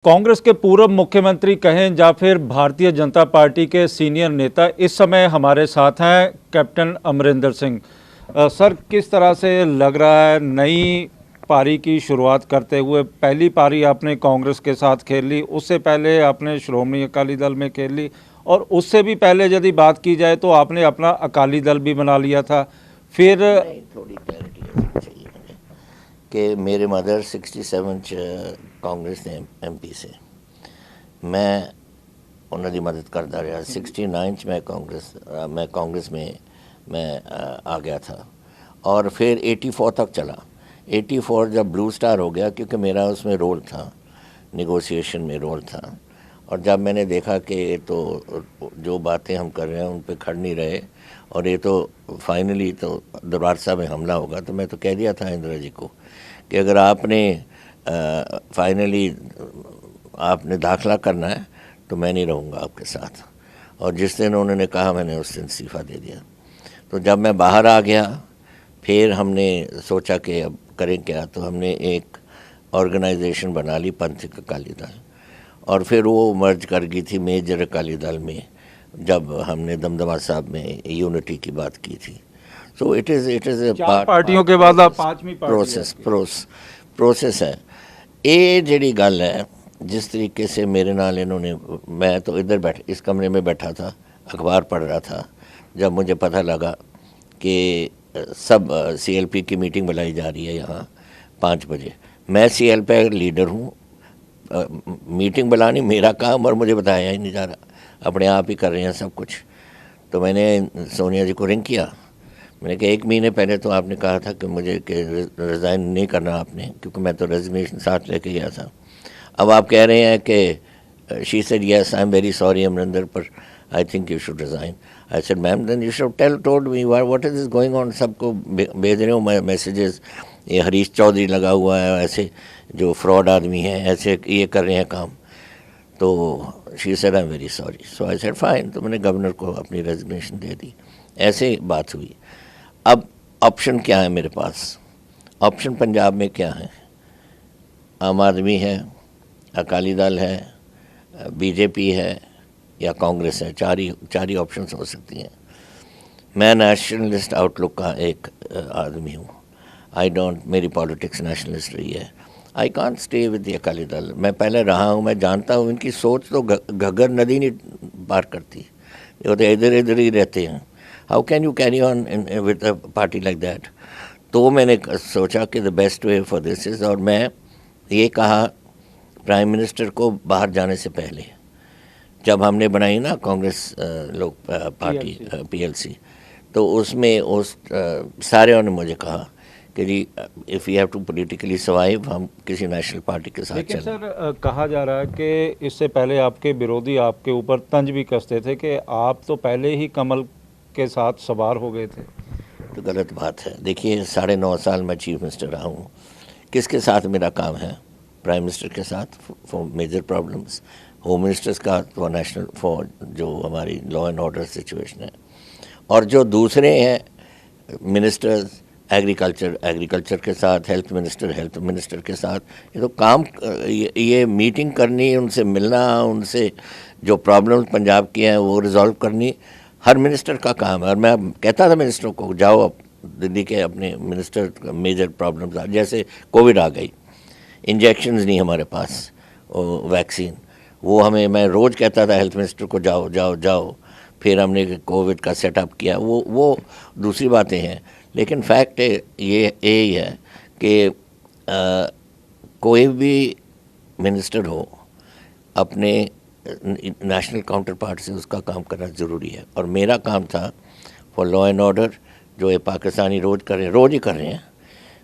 कांग्रेस के पूर्व मुख्यमंत्री कहें या फिर भारतीय जनता पार्टी के सीनियर नेता इस समय हमारे साथ हैं कैप्टन अमरिंदर सिंह। सर, किस तरह से लग रहा है नई पारी की शुरुआत करते हुए? पहली पारी आपने कांग्रेस के साथ खेल ली, उससे पहले आपने श्रोमणी अकाली दल में खेल ली, और उससे भी पहले यदि बात की जाए तो आपने अपना अकाली दल भी बना लिया था। फिर थोड़ी क्लैरिटी चाहिए मुझे कि मेरे मदर 67 कांग्रेस ने MP से मैं उन्होंने मदद करता रहा। 69 में कांग्रेस में मैं आ गया था और फिर 84 तक चला। 84 जब ब्लू स्टार हो गया, क्योंकि मेरा उसमें रोल था, नेगोशिएशन में रोल था, और जब मैंने देखा कि ये तो जो बातें हम कर रहे हैं उन पे खड़ नहीं रहे और ये तो फाइनली तो दरबार साहब में हमला होगा, तो मैं तो कह दिया था इंदिरा जी को कि अगर आपने फाइनली आपने दाखिला करना है तो मैं नहीं रहूँगा आपके साथ। और जिस दिन उन्होंने कहा मैंने उस दिन इस्तीफ़ा दे दिया। तो जब मैं बाहर आ गया फिर हमने सोचा कि अब करें क्या, तो हमने एक ऑर्गेनाइजेशन बना ली पंथिक अकाली दल, और फिर वो मर्ज कर गई थी मेजर अकाली दल में जब हमने दमदमा साहब में यूनिटी की बात की थी। सो इट इज़ ए पार्टियों के बाद आप पांचवी प्रोसेस है। ये जड़ी गल है जिस तरीके से मेरे नाल इन्होंने, मैं तो इधर इस कमरे में बैठा था, अखबार पढ़ रहा था, जब मुझे पता लगा कि सब CLP की मीटिंग बुलाई जा रही है यहाँ 5 बजे। मैं CLP लीडर हूँ, मीटिंग बुलानी मेरा काम और मुझे बताया ही नहीं जा रहा, अपने आप ही कर रहे हैं सब कुछ। तो मैंने सोनिया जी को रिंग किया, मैंने कहा 1 महीने पहले तो आपने कहा था कि मुझे कि रिज़ाइन नहीं करना आपने, क्योंकि मैं तो रेजिग्नेशन साथ लेके गया था। अब आप कह रहे हैं कि she said yes I am very sorry Amarinder, पर I think you should resign. I said ma'am then you should told me what is this going on. सबको भेज रहे हो मैसेजेस, ये हरीश चौधरी लगा हुआ है, ऐसे जो फ्रॉड आदमी हैं ऐसे ये कर रहे हैं काम। तो she said I am very sorry. So I said fine. तो मैंने गवर्नर को अपनी रेजिग्नेशन दे दी। ऐसे बात हुई। अब ऑप्शन क्या है मेरे पास? ऑप्शन पंजाब में क्या है? आम आदमी है, अकाली दल है, BJP है या कांग्रेस है। चार ही ऑप्शंस हो सकती हैं। मैं नेशनलिस्ट आउटलुक का एक आदमी हूँ। मेरी पॉलिटिक्स नेशनलिस्ट रही है। I can't stay with the Akali Dal. मैं पहले रहा हूँ, मैं जानता हूँ इनकी सोच तो घग्गर नदी नहीं पार करती, वो तो इधर ही रहते हैं। How can you carry on with a party like that? तो मैंने सोचा कि the best way for this is, और मैं ये कहा प्राइम मिनिस्टर को बाहर जाने से पहले, जब हमने बनाई ना कांग्रेस लोग पार्टी PLC, तो उसमें सारे ने मुझे कहा कि जी if you have to politically survive, हम किसी नेशनल पार्टी के साथ लेकिन चलें। सर, कहा जा रहा है कि इससे पहले आपके विरोधी आपके ऊपर तंज भी कसते थे कि आप तो पहले ही कमल के साथ सवार हो गए थे। तो गलत बात है। देखिए 9.5 साल मैं चीफ मिनिस्टर रहा हूँ। किसके साथ मेरा काम है? प्राइम मिनिस्टर के साथ for major problems, home ministers का फॉर नेशनल, फॉर जो हमारी लॉ एंड ऑर्डर सिचुएशन है, और जो दूसरे हैं मिनिस्टर्स एग्रीकल्चर के साथ, हेल्थ मिनिस्टर के साथ, ये तो काम, ये मीटिंग करनी, उनसे मिलना, उनसे जो प्रॉब्लम्स पंजाब की हैं वो रिजॉल्व करनी हर मिनिस्टर का काम है। और मैं कहता था मिनिस्टरों को, जाओ अब दिल्ली के अपने मिनिस्टर मेजर प्रॉब्लम्स, जैसे कोविड आ गई, इंजेक्शंस नहीं हमारे पास, वैक्सीन, वो हमें, मैं रोज़ कहता था हेल्थ मिनिस्टर को जाओ जाओ जाओ। फिर हमने कोविड का सेटअप किया, वो दूसरी बातें हैं। लेकिन फैक्ट ये यही है कि कोई भी मिनिस्टर हो, अपने नेशनल काउंटर पार्ट से उसका काम करना ज़रूरी है। और मेरा काम था फॉर लॉ एंड ऑर्डर, जो ये पाकिस्तानी रोज़ ही कर रहे हैं,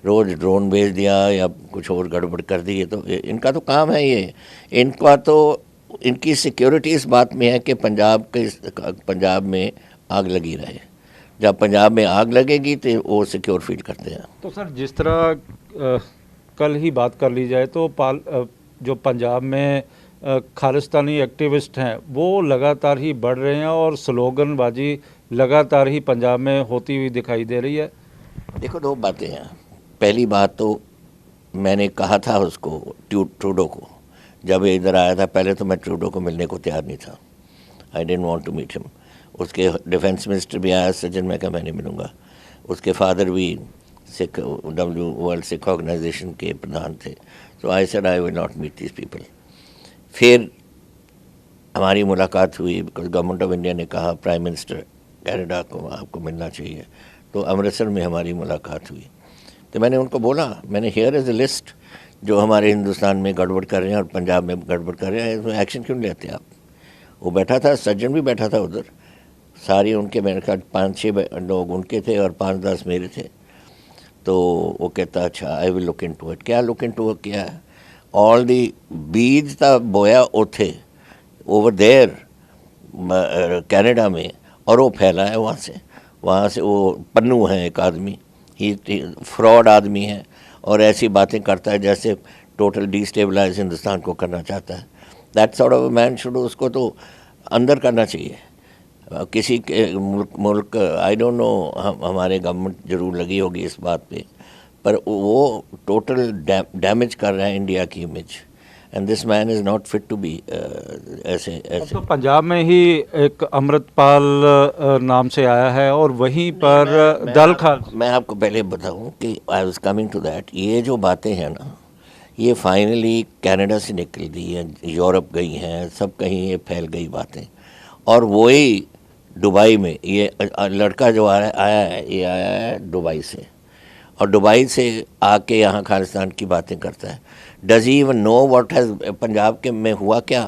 रोज़ ड्रोन भेज दिया या कुछ और गड़बड़ कर दी, तो इनका तो काम है ये। इनका तो, इनकी सिक्योरिटी इस बात में है कि पंजाब में आग लगी रहे। जब पंजाब में आग लगेगी तो वो सिक्योर फील करते हैं। तो सर, जिस तरह कल ही बात कर ली जाए तो जो पंजाब में खालिस्तानी एक्टिविस्ट हैं वो लगातार ही बढ़ रहे हैं और स्लोगनबाजी लगातार ही पंजाब में होती हुई दिखाई दे रही है। देखो 2 बातें हैं। पहली बात तो मैंने कहा था उसको, ट्रूडो को, जब ये इधर आया था पहले तो मैं ट्रूडो को मिलने को तैयार नहीं था, I don't want to meet him. उसके डिफेंस मिनिस्टर भी आया सज्जन, मैं कहा मैं नहीं मिलूँगा। उसके फादर भी सिख वर्ल्ड सिख ऑर्गेनाइजेशन के प्रधान थे। So I said I will not meet this people. फिर हमारी मुलाकात हुई बिकॉज गवर्नमेंट ऑफ इंडिया ने कहा प्राइम मिनिस्टर कनाडा को आपको मिलना चाहिए, तो अमृतसर में हमारी मुलाकात हुई। तो मैंने उनको बोला, मैंने हियर इज़ अ लिस्ट जो हमारे हिंदुस्तान में गड़बड़ कर रहे हैं और पंजाब में गड़बड़ कर रहे हैं, इसमें एक्शन क्यों नहीं लेते आप? वो बैठा था, सज्जन भी बैठा था उधर, सारी उनके मेरे ख्याल 5-6 लोग उनके थे और 5-10 मेरे थे। तो वो कहता अच्छा I will look into it. क्या लुक इनटू इट किया? ऑल दी बीज था बोया उथे ओवर देयर कनाडा में, और वो फैला है वहाँ से वो पन्नू है एक आदमी, ही फ्रॉड आदमी है और ऐसी बातें करता है जैसे टोटल डिस्टेबलाइज हिंदुस्तान को करना चाहता है। That sort of man should, उसको तो अंदर करना चाहिए। किसी के मुल्क आई डोंट नो, हमारे गवर्नमेंट जरूर लगी होगी इस बात पे, पर वो टोटल डैमेज कर रहा है इंडिया की image, and this man is not fit to be ऐसे। तो पंजाब में ही एक अमृतपाल नाम से आया है और वहीं पर दल खालसा। मैं आपको पहले बताऊं कि I was coming to that. ये जो बातें हैं ना, ये फाइनली कनाडा से निकल दी है, यूरोप गई हैं, सब कहीं ये फैल गई बातें। और वही दुबई में ये लड़का जो आया है, ये आया है दुबई से, और दुबई से आके यहाँ खालिस्तान की बातें करता है। Does he even know what has Punjab के में हुआ क्या,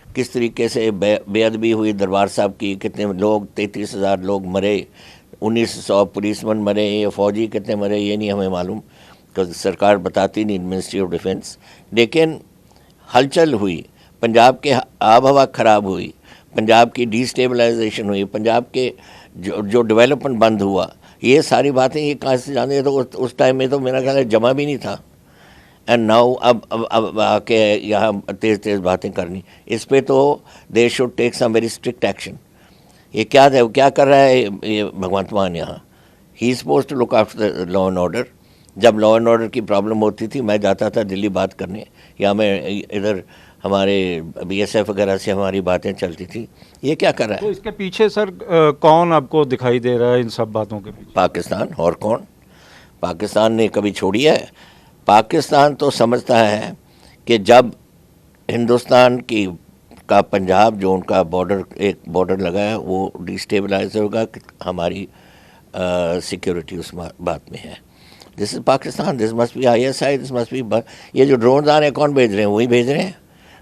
किस तरीके से बेअदबी हुई दरबार साहब की, कितने लोग 33,000 लोग मरे, 1900 पुलिसमैन मरे, या फौजी कितने मरे ये नहीं हमें मालूम, तो सरकार बताती नहीं, मिनिस्ट्री ऑफ डिफेंस। लेकिन हलचल हुई, पंजाब के आब हवा ख़राब हुई, पंजाब की डिस्टेबलाइजेशन हुई, पंजाब के जो डेवलपमेंट बंद हुआ, ये सारी बातें ये कहाँ से जाने, तो उस टाइम में तो मेरा ख्याल है जमा भी नहीं था। एंड नाउ अब आके यहाँ तेज़ बातें करनी, इस पे तो they should take some very strict action. ये क्या कर रहा है ये भगवंत मान यहाँ? He is supposed to look after the law and order. जब लॉ एंड ऑर्डर की प्रॉब्लम होती थी मैं जाता था दिल्ली बात करने, या मैं इधर हमारे BSF वगैरह से हमारी बातें चलती थी। ये क्या कर रहा है? तो इसके पीछे सर कौन आपको दिखाई दे रहा है इन सब बातों के पीछे? पाकिस्तान, और कौन? पाकिस्तान ने कभी छोड़ी है? पाकिस्तान तो समझता है कि जब हिंदुस्तान की का पंजाब जो उनका बॉर्डर, एक बॉर्डर लगा है, वो डिस्टेबलाइज होगा, हमारी सिक्योरिटी उस बात में है। This is Pakistan, this must be ISI, this must be. ये जो ड्रोन आ रहे हैं कौन भेज रहे हैं? वही भेज रहे हैं,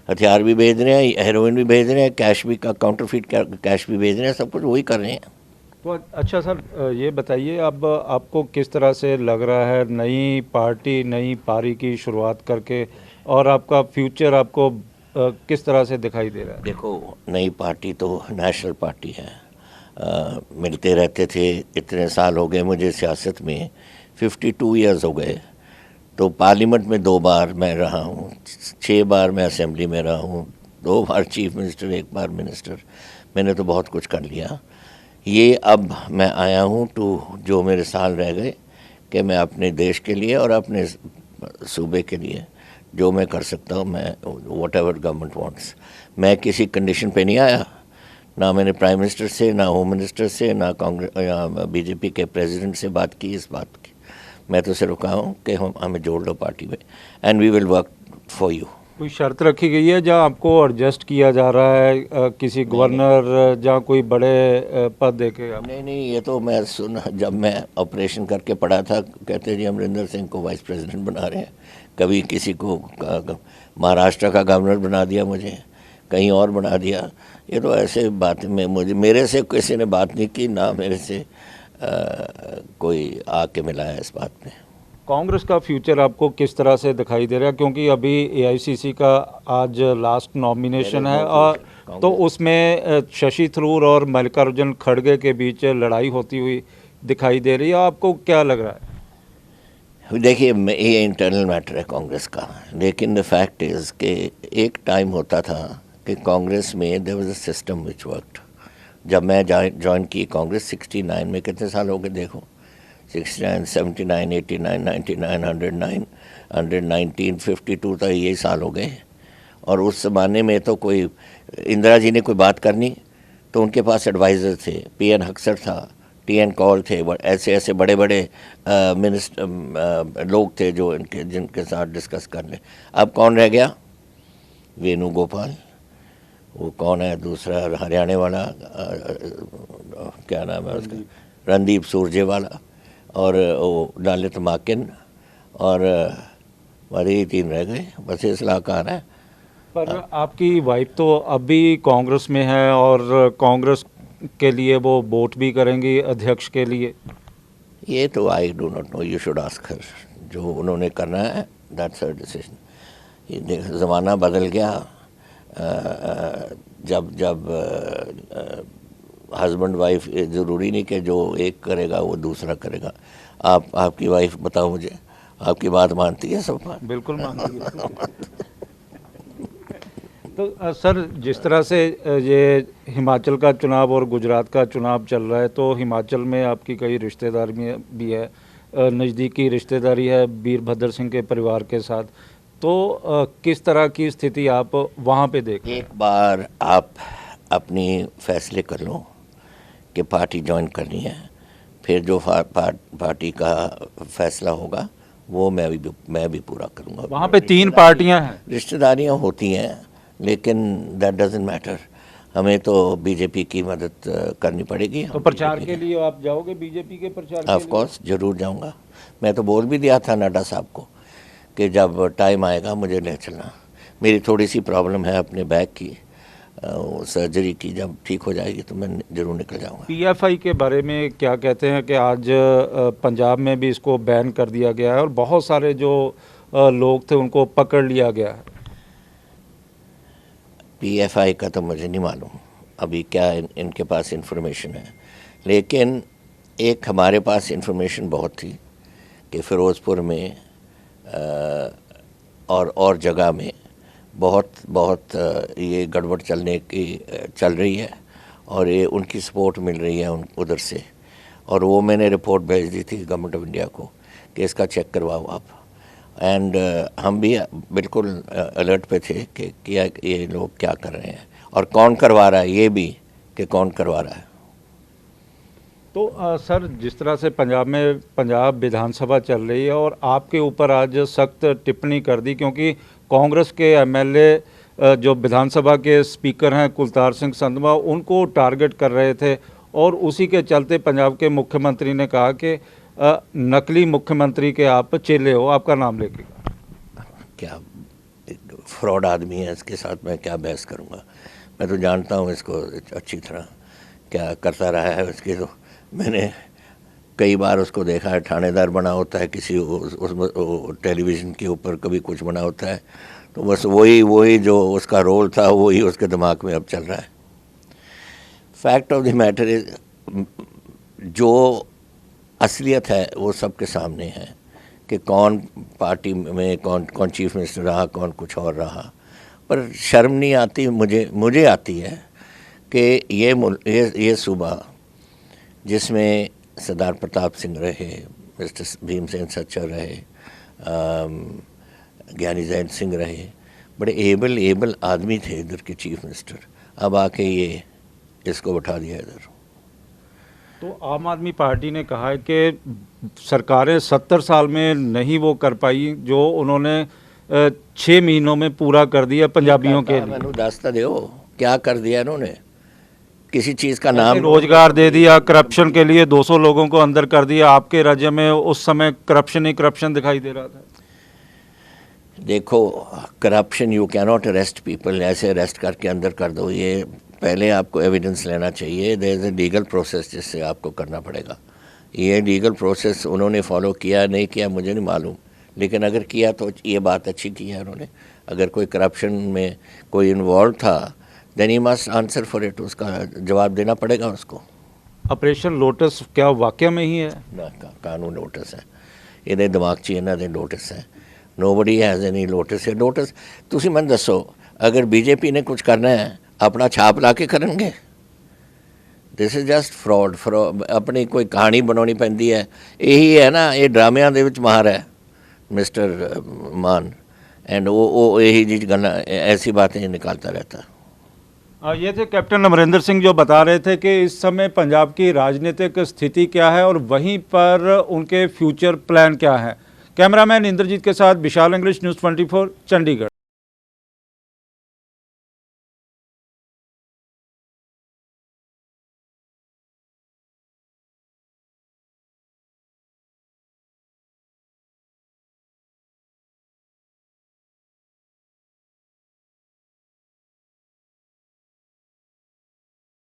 हथियार भी भेज रहे हैं, हेरोइन भी भेज रहे हैं, कैश भी, काउंटरफीट कैश भी भेज रहे हैं, सब कुछ वही कर रहे हैं। तो अच्छा सर, ये बताइए अब आपको किस तरह से लग रहा है नई पार्टी, नई पारी की शुरुआत करके, और आपका फ्यूचर आपको किस तरह से दिखाई दे रहा है? देखो, नई पार्टी तो नेशनल पार्टी है। मिलते रहते थे, इतने साल हो गए मुझे सियासत में, 52 ईयर्स हो गए। तो पार्लियामेंट में 2 बार मैं रहा हूँ, 6 बार मैं असेंबली में रहा हूँ, 2 बार चीफ मिनिस्टर, 1 बार मिनिस्टर। मैंने तो बहुत कुछ कर लिया। ये अब मैं आया हूँ टू, जो मेरे साल रह गए, कि मैं अपने देश के लिए और अपने सूबे के लिए जो मैं कर सकता हूँ, मैं वॉट एवर गवर्नमेंट वांट्स। मैं किसी कंडीशन पे नहीं आया, ना मैंने प्राइम मिनिस्टर से, ना होम मिनिस्टर से, ना कांग्रेस या BJP के प्रेसिडेंट से बात की इस बात की। मैं तो सिर्फ कहा हूँ कि हमें जोड़ लो पार्टी में, and we will work for you. कोई शर्त रखी गई है जहाँ आपको एडजस्ट किया जा रहा है, किसी गवर्नर जहाँ कोई बड़े पद देके आप? नहीं, ये तो मैं सुना, जब मैं ऑपरेशन करके पड़ा था, कहते जी अमरिंदर सिंह को वाइस प्रेसिडेंट बना रहे हैं, कभी किसी को महाराष्ट्र का गवर्नर बना दिया, मुझे कहीं और बना दिया। ये तो ऐसे बात में, मेरे से किसी ने बात नहीं की, ना मेरे से कोई आके मिला है इस बात में। कांग्रेस का फ्यूचर आपको किस तरह से दिखाई दे रहा है, क्योंकि अभी AICC का आज लास्ट नॉमिनेशन है, और तो उसमें शशि थरूर और मल्लिकार्जुन खड़गे के बीच लड़ाई होती हुई दिखाई दे रही है। आपको क्या लग रहा है? देखिए, ये इंटरनल मैटर है कांग्रेस का, लेकिन द फैक्ट इज़ कि एक टाइम होता था कि कांग्रेस में there was a system which worked. जब मैं ज्वाइन की कांग्रेस 69 में, कितने साल हो गए देखो, 69, 79, 89, 99, 109, 119, 52 तक यही साल हो गए। और उस ज़माने में तो कोई इंदिरा जी ने कोई बात करनी तो उनके पास एडवाइज़र थे, पीएन हक्सर था, टीएन कौल थे, ऐसे ऐसे बड़े बड़े मिनिस्टर लोग थे जो जिनके साथ डिस्कस कर लें। अब कौन रह गया? वेणुगोपाल, वो कौन है दूसरा हरियाणा वाला, क्या नाम है उसका, रणदीप सुरजेवाला, और वो ललित माकिन, और वही 3 रह गए, बस ये सलाहकार है। पर आपकी वाइफ तो अभी कांग्रेस में है और कांग्रेस के लिए वो वोट भी करेंगी अध्यक्ष के लिए। ये तो I do not know, you should ask her. जो उन्होंने करना है दैट्स हर डिसीजन। ये देख ज़माना बदल गया। जब हस्बैंड वाइफ ज़रूरी नहीं कि जो एक करेगा वो दूसरा करेगा। आपकी वाइफ बताओ मुझे, आपकी बात मानती है सब बात? बिल्कुल मानती है। तो सर, जिस तरह से ये हिमाचल का चुनाव और गुजरात का चुनाव चल रहा है, तो हिमाचल में आपकी कई रिश्तेदारी भी है, नज़दीकी रिश्तेदारी है वीरभद्र सिंह के परिवार के साथ, तो किस तरह की स्थिति आप वहाँ पे देख? एक बार आप अपनी फैसले कर लो कि पार्टी ज्वाइन करनी है, फिर जो पार्टी का फैसला होगा वो मैं भी पूरा करूँगा। वहाँ पे 3 पार्टियाँ हैं। रिश्तेदारियाँ होती हैं, लेकिन दैट डजंट मैटर। हमें तो बीजेपी की मदद करनी पड़ेगी। तो प्रचार के लिए आप जाओगे बीजेपी के प्रचार के लिए? ऑफ कोर्स ज़रूर जाऊंगा। मैं तो बोल भी दिया था नड्डा साहब को कि जब टाइम आएगा मुझे ले चलना। मेरी थोड़ी सी प्रॉब्लम है अपने बैक की, सर्जरी की, जब ठीक हो जाएगी तो मैं ज़रूर निकल जाऊंगा। पीएफआई के बारे में क्या कहते हैं कि आज पंजाब में भी इसको बैन कर दिया गया है और बहुत सारे जो लोग थे उनको पकड़ लिया गया है। पीएफआई का तो मुझे नहीं मालूम अभी क्या इनके पास इन्फॉर्मेशन है, लेकिन एक हमारे पास इन्फॉर्मेशन बहुत थी कि फ़िरोज़पुर में और जगह में बहुत ये गड़बड़ चल रही है और ये उनकी सपोर्ट मिल रही है उधर से, और वो मैंने रिपोर्ट भेज दी थी गवर्नमेंट ऑफ इंडिया को कि इसका चेक करवाओ आप। एंड हम भी बिल्कुल अलर्ट पे थे कि ये लोग क्या कर रहे हैं और कौन करवा रहा है, ये भी कि कौन करवा रहा है। तो सर, जिस तरह से पंजाब विधानसभा चल रही है और आपके ऊपर आज सख्त टिप्पणी कर दी, क्योंकि कांग्रेस के एमएलए जो विधानसभा के स्पीकर हैं कुलतार सिंह संधवा, उनको टारगेट कर रहे थे और उसी के चलते पंजाब के मुख्यमंत्री ने कहा कि नकली मुख्यमंत्री के आप चेले हो, आपका नाम लेके। क्या फ्रॉड आदमी है, इसके साथ मैं क्या बहस करूँगा। मैं तो जानता हूँ इसको अच्छी तरह, क्या करता रहा है उसकी। तो मैंने कई बार उसको देखा है, थानेदार बना होता है किसी उस टेलीविज़न के ऊपर, कभी कुछ बना होता है, तो बस वही जो उसका रोल था वही उसके दिमाग में अब चल रहा है। Fact of the matter is, जो असलियत है वो सबके सामने है कि कौन पार्टी में कौन चीफ मिनिस्टर रहा, कौन कुछ और रहा। पर शर्म नहीं आती मुझे आती है कि ये सूबा जिसमें सरदार प्रताप सिंह रहे, मिस्टर भीमसेन सच्चर रहे, ज्ञानी जैन सिंह रहे, बड़े एबल आदमी थे इधर के चीफ मिनिस्टर, अब आके ये इसको बैठा दिया इधर। तो आम आदमी पार्टी ने कहा है कि सरकारें 70 साल में नहीं वो कर पाई जो उन्होंने 6 महीनों में पूरा कर दिया पंजाबियों के लिए। मैंने दस्ता दो क्या कर दिया इन्होंने, किसी चीज़ का नाम, रोजगार दे दिया, करप्शन के लिए 200 लोगों को अंदर कर दिया। आपके राज्य में उस समय करप्शन ही करप्शन दिखाई दे रहा था। देखो, corruption you can not arrest people, ऐसे अरेस्ट करके अंदर कर दो। ये पहले आपको एविडेंस लेना चाहिए, there is a legal process जिससे आपको करना पड़ेगा। ये लीगल प्रोसेस उन्होंने फॉलो किया नहीं किया मुझे नहीं मालूम, लेकिन अगर किया तो ये बात अच्छी की है उन्होंने। अगर कोई करप्शन में कोई इन्वॉल्व था then he must answer for it, उसका जवाब देना पड़ेगा उसको। ऑपरेशन लोटस क्या वाकया में ही है? ना कानून लोटस है, ਇਹਦੇ ਦਿਮਾਗ 'ਚ ਇਹਨਾਂ ਦੇ ਲੋਟਸ ਹੈ। ਨੋਬਡੀ ਹੈਜ਼ ਐਨੀ ਲੋਟਸ ਹੈ। ਲੋਟਸ ਤੁਸੀਂ ਮੈਨੂੰ ਦੱਸੋ, ਅਗਰ ਬੀਜੇਪੀ ਨੇ ਕੁਝ ਕਰਨਾ ਹੈ ਆਪਣਾ ਛਾਪ ਲਾ ਕੇ ਕਰਨਗੇ? This is just fraud. ਆਪਣੀ ਕੋਈ ਕਹਾਣੀ ਬਣਾਉਣੀ ਪੈਂਦੀ ਹੈ। ਇਹੀ ਹੈ ਨਾ, ਇਹ ਡਰਾਮਿਆਂ ਦੇ ਵਿੱਚ ਮਾਹਰ ਹੈ ਮਿਸਟਰ ਮਾਨ, एंड वो यही चीज गला ऐसी बातें निकालता रहता। ये थे कैप्टन अमरिंदर सिंह जो बता रहे थे कि इस समय पंजाब की राजनीतिक स्थिति क्या है और वहीं पर उनके फ्यूचर प्लान क्या है। कैमरामैन इंद्रजीत के साथ विशाल इंग्लिश, न्यूज़ 24, चंडीगढ़।